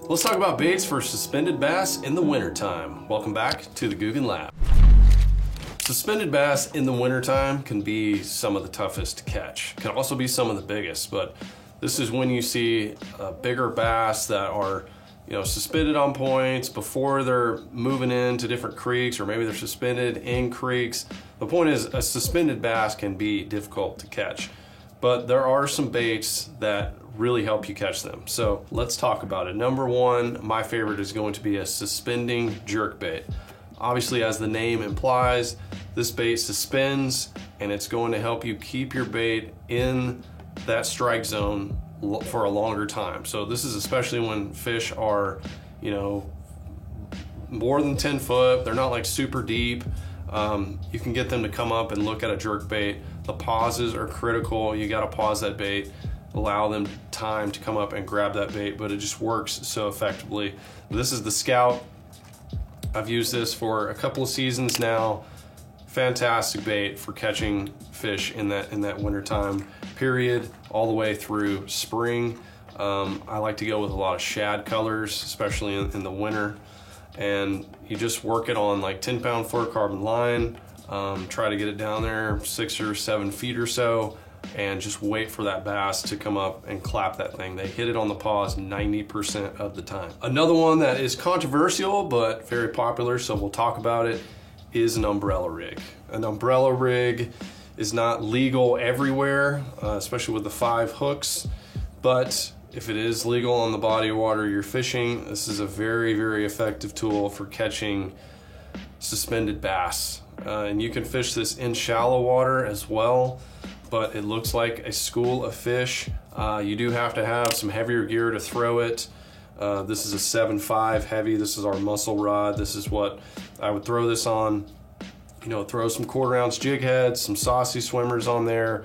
Let's talk about baits for suspended bass in the wintertime. Welcome back to the Googan Lab. Suspended bass in the wintertime can be some of the toughest to catch. Can also be some of the biggest, but this is when you see bigger bass that are suspended on points before they're moving into different creeks, or maybe they're suspended in creeks. The point is, a suspended bass can be difficult to catch, but there are some baits that really help you catch them. So let's talk about it. Number one, my favorite is going to be a suspending jerk bait. Obviously, as the name implies, this bait suspends, and it's going to help you keep your bait in that strike zone for a longer time. So this is especially when fish are, more than 10 foot. They're not like super deep. You can get them to come up and look at a jerk bait. The pauses are critical. You got to pause that bait, allow them time to come up and grab that bait, but it just works so effectively. This is the Scout. I've used this for a couple of seasons now. Fantastic bait for catching fish in that wintertime period, all the way through spring. I like to go with a lot of shad colors, especially in the winter. And you just work it on like 10-pound fluorocarbon line, try to get it down there 6 or 7 feet or so, and just wait for that bass to come up and clap that thing. They hit it on the paws 90% of the time. Another one that is controversial but very popular, so we'll talk about it, is an umbrella rig. An umbrella rig is not legal everywhere, especially with the 5 hooks, but if it is legal on the body of water you're fishing, this is a very, very effective tool for catching suspended bass. And you can fish this in shallow water as well, but it looks like a school of fish. You do have to have some heavier gear to throw it. This is a 7.5 heavy. This is our muscle rod. This is what I would throw this on. Throw some 1/4 ounce jig heads, some saucy swimmers on there,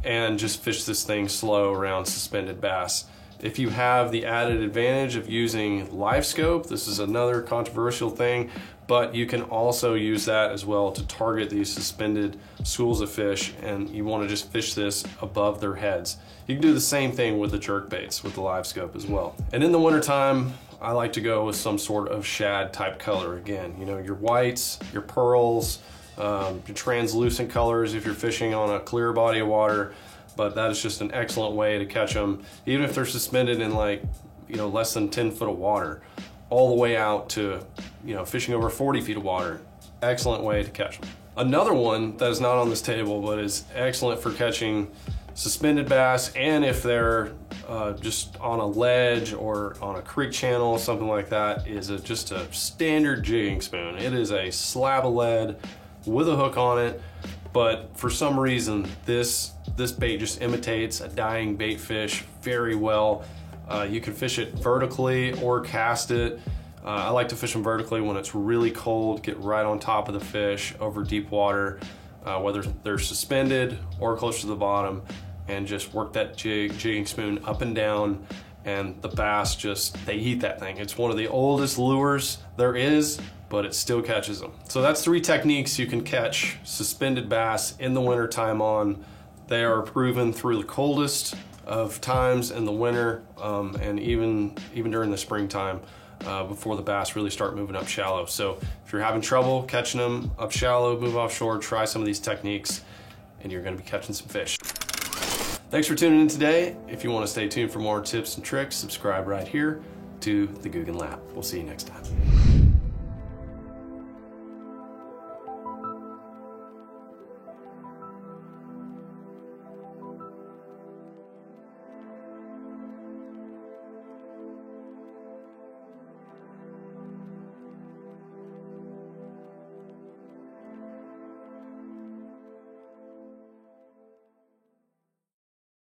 and just fish this thing slow around suspended bass. If you have the added advantage of using LiveScope, this is another controversial thing, but you can also use that as well to target these suspended schools of fish, and you want to just fish this above their heads. You can do the same thing with the jerk baits with the LiveScope as well. And in the wintertime, I like to go with some sort of shad type color again. Your whites, your pearls, your translucent colors if you're fishing on a clear body of water. But that is just an excellent way to catch them, even if they're suspended in less than 10 foot of water, all the way out to fishing over 40 feet of water. Excellent way to catch them. Another one that is not on this table but is excellent for catching suspended bass, and if they're just on a ledge or on a creek channel, something like that, is just a standard jigging spoon. It is a slab of lead with a hook on it, but for some reason this bait just imitates a dying bait fish very well. You can fish it vertically or cast it. I like to fish them vertically when it's really cold, get right on top of the fish over deep water, whether they're suspended or close to the bottom, and just work that jigging spoon up and down, and the bass they eat that thing. It's one of the oldest lures there is, but it still catches them. So that's 3 techniques you can catch suspended bass in the wintertime on. They are proven through the coldest of times in the winter, and even during the springtime, before the bass really start moving up shallow. So if you're having trouble catching them up shallow, move offshore, try some of these techniques, and you're gonna be catching some fish. Thanks for tuning in today. If you want to stay tuned for more tips and tricks, subscribe right here to the Googan Lab. We'll see you next time.